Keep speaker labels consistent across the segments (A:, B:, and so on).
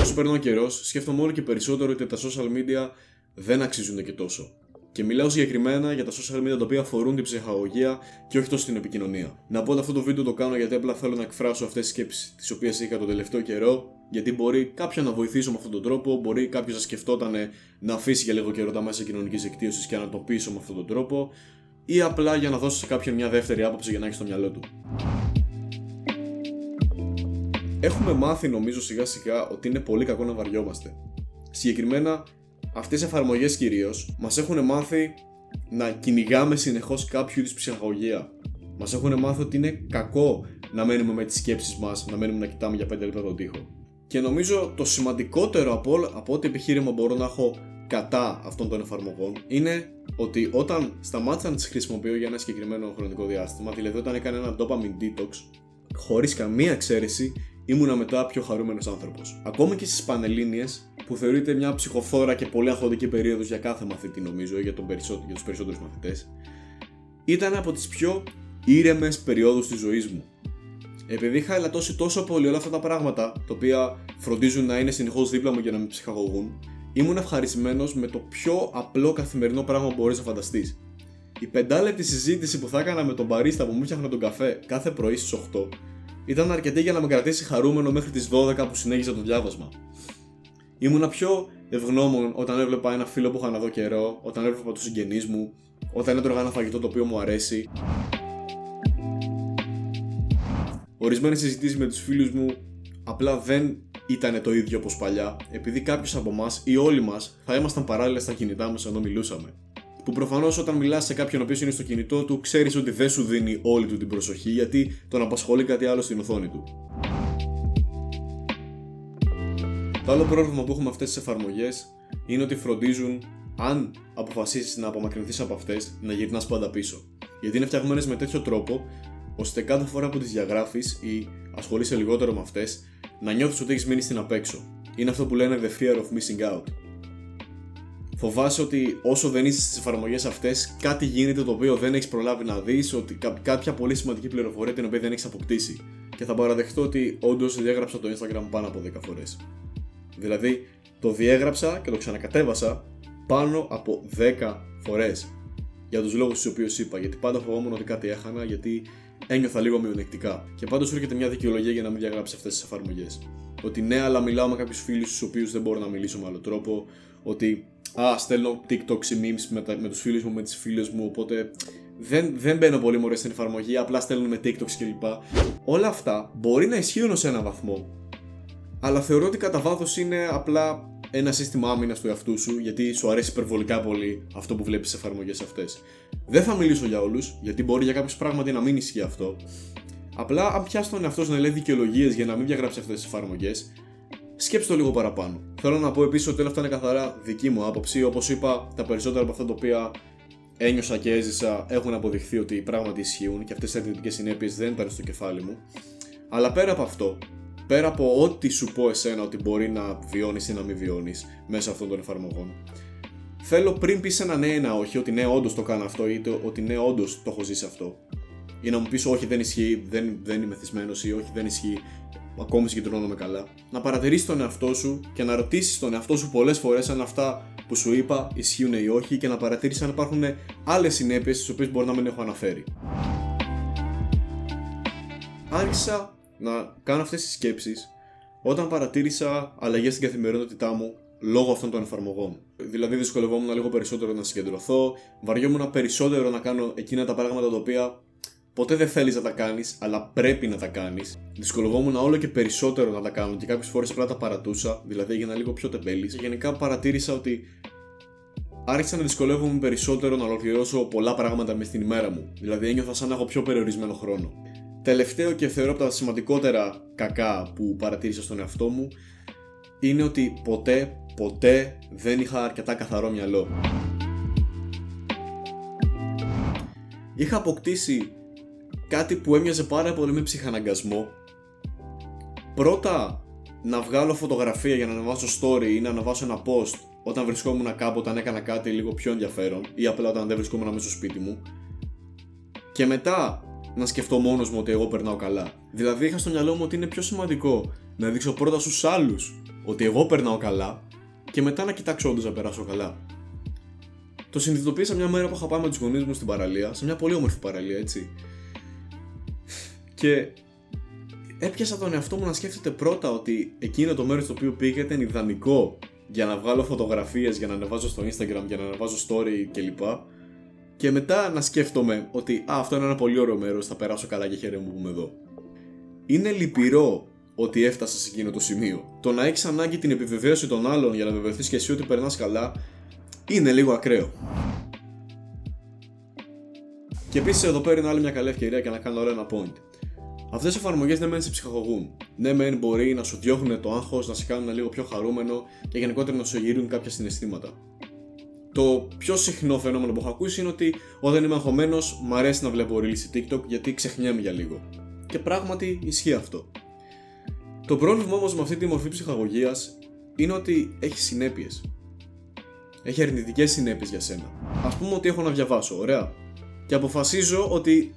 A: όσο περνάει ο καιρός, σκέφτομαι όλο και περισσότερο ότι τα social media δεν αξίζουν και τόσο. Και μιλάω συγκεκριμένα για τα social media τα οποία αφορούν την ψυχαγωγία και όχι τόσο την επικοινωνία. Να πω ότι αυτό το βίντεο το κάνω γιατί απλά θέλω να εκφράσω αυτές τις σκέψεις τις οποίες είχα τον τελευταίο καιρό. Γιατί μπορεί κάποιον να βοηθήσω με αυτόν τον τρόπο, μπορεί κάποιος να σκεφτόταν να αφήσει για λίγο καιρό τα μέσα κοινωνικής δικτύωσης και να το πείσω με αυτόν τον τρόπο, ή απλά για να δώσω σε κάποιον μια δεύτερη άποψη για να έχει στο μυαλό του. Έχουμε μάθει, νομίζω, σιγά σιγά ότι είναι πολύ κακό να βαριόμαστε. Συγκεκριμένα, αυτές οι εφαρμογές κυρίως μας έχουν μάθει να κυνηγάμε συνεχώς κάποιο είδους ψυχαγωγία. Μας έχουν μάθει ότι είναι κακό να μένουμε με τις σκέψεις μας, να μένουμε να κοιτάμε για 5 λεπτά τον τοίχο. Και νομίζω το σημαντικότερο από ό,τι επιχείρημα μπορώ να έχω κατά αυτών των εφαρμογών είναι ότι όταν σταμάτησα να τις χρησιμοποιώ για ένα συγκεκριμένο χρονικό διάστημα, δηλαδή όταν έκανα ένα dopamine detox, χωρίς καμία εξαίρεση, ήμουνα μετά πιο χαρούμενος άνθρωπος. Ακόμα και στις Πανελλήνιες, που θεωρείται μια ψυχοφθόρα και πολύ αγχωτική περίοδος για κάθε μαθητή, νομίζω, για τους περισσότερους μαθητές, ήταν από τις πιο ήρεμες περιόδους της ζωής μου. Επειδή είχα ελαττώσει τόσο πολύ όλα αυτά τα πράγματα, τα οποία φροντίζουν να είναι συνεχώς δίπλα μου για να με ψυχαγωγούν, ήμουν ευχαριστημένος με το πιο απλό καθημερινό πράγμα που μπορείς να φανταστείς. Η 5λεπτη συζήτηση που θα έκανα με τον μπαρίστα που μου φτιάχνε τον καφέ κάθε πρωί στις 8 ήταν αρκετή για να με κρατήσει χαρούμενο μέχρι τις 12 που συνέχιζα το διάβασμα. Ήμουνα πιο ευγνώμων όταν έβλεπα ένα φίλο που είχα να δω καιρό, όταν έβλεπα τους συγγενείς μου, όταν έτρωγα ένα φαγητό το οποίο μου αρέσει. Ορισμένες συζητήσεις με τους φίλους μου απλά δεν ήταν το ίδιο όπως παλιά, επειδή κάποιος από εμάς ή όλοι μας θα ήμασταν παράλληλα στα κινητά μας ενώ μιλούσαμε. Που προφανώς όταν μιλάς σε κάποιον ο οποίος είναι στο κινητό του, ξέρεις ότι δεν σου δίνει όλη του την προσοχή, γιατί τον απασχολεί κάτι άλλο στην οθόνη του. Το άλλο πρόβλημα που έχουμε με αυτές τις εφαρμογές είναι ότι φροντίζουν, αν αποφασίσεις να απομακρυνθείς από αυτές, να γυρνάς πάντα πίσω. Γιατί είναι φτιαγμένες με τέτοιο τρόπο, ώστε κάθε φορά που τις διαγράφεις ή ασχολείσαι λιγότερο με αυτές, να νιώθεις ότι έχεις μείνει στην απέξω. Είναι αυτό που λένε the fear of missing out. Φοβάσαι ότι όσο δεν είσαι στις εφαρμογές αυτές, κάτι γίνεται το οποίο δεν έχεις προλάβει να δεις, ότι κάποια πολύ σημαντική πληροφορία την οποία δεν έχεις αποκτήσει. Και θα παραδεχτώ ότι όντως διέγραψα το Instagram πάνω από 10 φορές. Δηλαδή, το διέγραψα και το ξανακατέβασα πάνω από 10 φορές. Για τους λόγους τους οποίους είπα, γιατί πάντα φοβόμουν ότι κάτι έχανα, γιατί ένιωθα λίγο μειονεκτικά. Και πάντως έρχεται μια δικαιολογία για να μην διαγράψει αυτές τις εφαρμογές. Ότι ναι, αλλά μιλάω με κάποιους φίλους στους οποίους δεν μπορώ να μιλήσω με άλλο τρόπο. Ότι στέλνω TikTok ή memes με τους φίλους μου, με τις φίλες μου. Οπότε δεν μπαίνω πολύ μωρέ στην εφαρμογή, απλά στέλνουμε TikToks κλπ. Όλα αυτά μπορεί να ισχύουν σε έναν βαθμό. Αλλά θεωρώ ότι κατά βάθος είναι απλά ένα σύστημα άμυνας του εαυτού σου, γιατί σου αρέσει υπερβολικά πολύ αυτό που βλέπεις στις εφαρμογές αυτές. Δεν θα μιλήσω για όλους, γιατί μπορεί για κάποιους πράγματι να μην ισχύει αυτό. Απλά, αν πιάσει τον εαυτό σου να λέει δικαιολογίες για να μην διαγράψει αυτές τις εφαρμογές, σκέψτε το λίγο παραπάνω. Θέλω να πω επίσης ότι όλα αυτά είναι καθαρά δική μου άποψη. Όπως είπα, τα περισσότερα από αυτά τα οποία ένιωσα και έζησα έχουν αποδειχθεί ότι πράγματι ισχύουν και αυτές οι αρνητικές συνέπειες δεν ήταν στο κεφάλι μου. Αλλά πέρα από αυτό, πέρα από ό,τι σου πω εσένα ότι μπορεί να βιώνεις ή να μην βιώνεις μέσα αυτών των εφαρμογών, θέλω πριν πεις ένα ναι ή ένα όχι, ότι ναι, όντως το κάνω αυτό, ή ότι ναι, όντως το έχω ζήσει αυτό, ή να μου πεις όχι, δεν ισχύει, δεν είμαι θυσμένος, ή όχι, δεν ισχύει, ακόμη συγκεντρώνομαι καλά. Να παρατηρήσεις τον εαυτό σου και να ρωτήσεις τον εαυτό σου πολλές φορές αν αυτά που σου είπα ισχύουν ή όχι, και να παρατηρήσεις αν υπάρχουν άλλες συνέπειες τις οποίες μπορεί να μην έχω αναφέρει. Άρχισα να κάνω αυτές τις σκέψεις όταν παρατήρησα αλλαγές στην καθημερινότητά μου λόγω αυτών των εφαρμογών. Δηλαδή, δυσκολευόμουν λίγο περισσότερο να συγκεντρωθώ, βαριόμουν περισσότερο να κάνω εκείνα τα πράγματα τα οποία ποτέ δεν θέλεις να τα κάνεις, αλλά πρέπει να τα κάνεις. Δυσκολευόμουν όλο και περισσότερο να τα κάνω και κάποιες φορές απλά τα παρατούσα, δηλαδή έγινα λίγο πιο τεμπέλης. Γενικά παρατήρησα ότι άρχισα να δυσκολεύομαι περισσότερο να ολοκληρώσω πολλά πράγματα μες στην ημέρα μου. Δηλαδή, ένιωθα σαν να έχω πιο περιορισμένο χρόνο. Τελευταίο και θεωρώ από τα σημαντικότερα κακά που παρατήρησα στον εαυτό μου είναι ότι ποτέ δεν είχα αρκετά καθαρό μυαλό. Είχα αποκτήσει κάτι που έμοιαζε πάρα πολύ με ψυχαναγκασμό. Πρώτα να βγάλω φωτογραφία για να ανεβάσω story ή να ανεβάσω ένα post όταν βρισκόμουν κάπου, όταν έκανα κάτι λίγο πιο ενδιαφέρον, ή απλά όταν δεν βρισκόμουν μέσα στο σπίτι μου, και μετά να σκεφτώ μόνος μου ότι εγώ περνάω καλά. Δηλαδή είχα στο μυαλό μου ότι είναι πιο σημαντικό να δείξω πρώτα στους άλλους ότι εγώ περνάω καλά και μετά να κοιτάξω όντως να περάσω καλά. Το συνειδητοποίησα μια μέρα που είχα πάει με τους γονείς μου στην παραλία, σε μια πολύ όμορφη παραλία, έτσι. Και έπιασα τον εαυτό μου να σκέφτεται πρώτα ότι εκείνο το μέρος στο οποίο πήγα ήταν ιδανικό για να βγάλω φωτογραφίες, για να ανεβάζω στο Instagram, για να ανεβάζω story κλπ. Και μετά να σκέφτομαι ότι αυτό είναι ένα πολύ ωραίο μέρος, θα περάσω καλά και χαίρομαι που είμαι εδώ. Είναι λυπηρό ότι έφτασα σε εκείνο το σημείο. Το να έχεις ανάγκη την επιβεβαίωση των άλλων για να βεβαιωθείς και εσύ ότι περνάς καλά είναι λίγο ακραίο. Και επίσης εδώ πέρα είναι άλλη μια καλή ευκαιρία για να κάνω άλλο ένα point. Αυτές οι εφαρμογές ναι μεν σε ψυχαγωγούν. Ναι μεν μπορεί να σου διώχνουν το άγχος, να σε κάνουν λίγο πιο χαρούμενο και γενικότερα να σου γυρίζουν κάποια συναισθήματα. Το πιο συχνό φαινόμενο που έχω ακούσει είναι ότι όταν είμαι αγχωμένος μου αρέσει να βλέπω reels στη TikTok γιατί ξεχνιέμαι για λίγο. Και πράγματι ισχύει αυτό. Το πρόβλημα όμως με αυτή τη μορφή ψυχαγωγίας είναι ότι έχει συνέπειες. Έχει αρνητικές συνέπειες για σένα. Ας πούμε ότι έχω να διαβάσω, ωραία. Και αποφασίζω ότι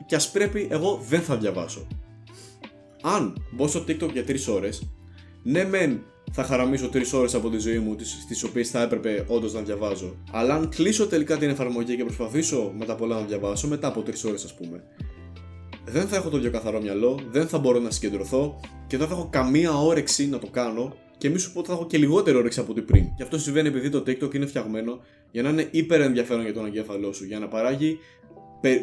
A: κι ας πρέπει εγώ δεν θα διαβάσω. Αν μπω στο TikTok για 3 ώρες, ναι μεν θα χαραμίσω 3 ώρες από τη ζωή μου στις οποίες θα έπρεπε όντως να διαβάζω. Αλλά αν κλείσω τελικά την εφαρμογή και προσπαθήσω μετά πολλά να διαβάσω, μετά από 3 ώρες ας πούμε, δεν θα έχω το ίδιο καθαρό μυαλό, δεν θα μπορώ να συγκεντρωθώ και δεν θα έχω καμία όρεξη να το κάνω και μη σου πω ότι θα έχω και λιγότερη όρεξη από ό,τι πριν. Και αυτό συμβαίνει επειδή το TikTok είναι φτιαγμένο για να είναι υπερ ενδιαφέρον για τον εγκέφαλό σου, για να παράγει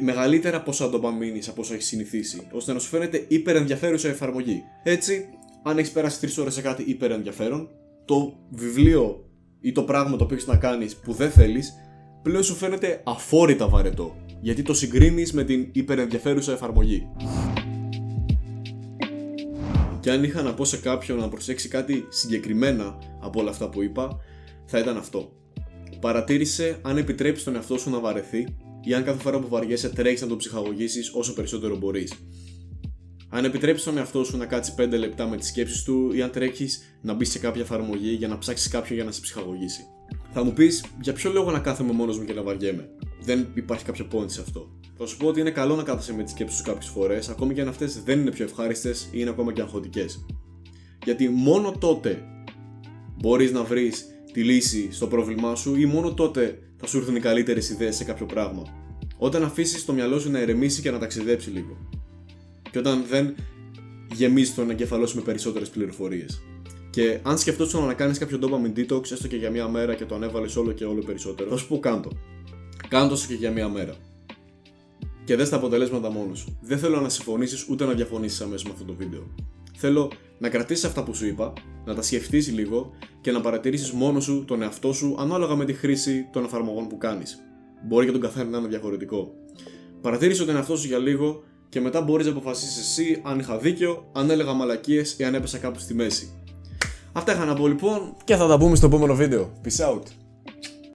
A: μεγαλύτερα ποσά ντοπαμίνης από όσο έχει συνηθίσει, ώστε να σου φαίνεται υπερ ενδιαφέρουσα εφαρμογή. Έτσι, αν έχει περάσει 3 ώρες σε κάτι υπερ ενδιαφέρον, το βιβλίο ή το πράγμα το οποίο έχεις να κάνεις που δεν θέλεις, πλέον σου φαίνεται αφόρητα βαρετό, γιατί το συγκρίνεις με την υπερενδιαφέρουσα εφαρμογή. Και αν είχα να πω σε κάποιον να προσέξει κάτι συγκεκριμένα από όλα αυτά που είπα, θα ήταν αυτό. Παρατήρησε αν επιτρέπεις τον εαυτό σου να βαρεθεί ή αν κάθε φορά που βαριέσαι τρέχεις να τον ψυχαγωγήσεις όσο περισσότερο μπορείς. Αν επιτρέπεις τον εαυτό σου να κάτσει 5 λεπτά με τις σκέψεις του ή αν τρέχεις να μπεις σε κάποια εφαρμογή για να ψάξεις κάποιον για να σε ψυχαγωγήσει. Θα μου πεις, για ποιο λόγο να κάθομαι μόνος μου και να βαριέμαι? Δεν υπάρχει κάποιο point σε αυτό. Θα σου πω ότι είναι καλό να κάθεσαι με τις σκέψεις σου κάποιες φορές, ακόμη και αν αυτές δεν είναι πιο ευχάριστες ή είναι ακόμα και αγχωτικές. Γιατί μόνο τότε μπορείς να βρεις τη λύση στο πρόβλημά σου ή μόνο τότε θα σου έρθουν οι καλύτερες ιδέες σε κάποιο πράγμα. Όταν αφήσεις το μυαλό σου να ηρεμήσει και να ταξιδέψει λίγο. Και όταν δεν γεμίζει τον εγκέφαλό σου με περισσότερες πληροφορίες. Και αν σκεφτόσουν να κάνεις κάποιο dopamine detox, έστω και για μία μέρα και το ανέβαλες όλο και όλο περισσότερο, θα σου πω κάντο. Κάντο και για μία μέρα. Και δες τα αποτελέσματα μόνος σου. Δεν θέλω να συμφωνήσεις ούτε να διαφωνήσεις αμέσως με αυτό το βίντεο. Θέλω να κρατήσεις αυτά που σου είπα, να τα σκεφτείς λίγο και να παρατηρήσεις μόνος σου τον εαυτό σου ανάλογα με τη χρήση των εφαρμογών που κάνεις. Μπορεί και τον καθένα να είναι διαφορετικό. Παρατήρησε τον εαυτό σου για λίγο και μετά μπορείς να αποφασίσεις εσύ αν είχα δίκιο, αν έλεγα μαλακίες ή αν έπεσα κάπου στη μέση. Αυτά είχα να πω λοιπόν και θα τα πούμε στο επόμενο βίντεο. Peace out!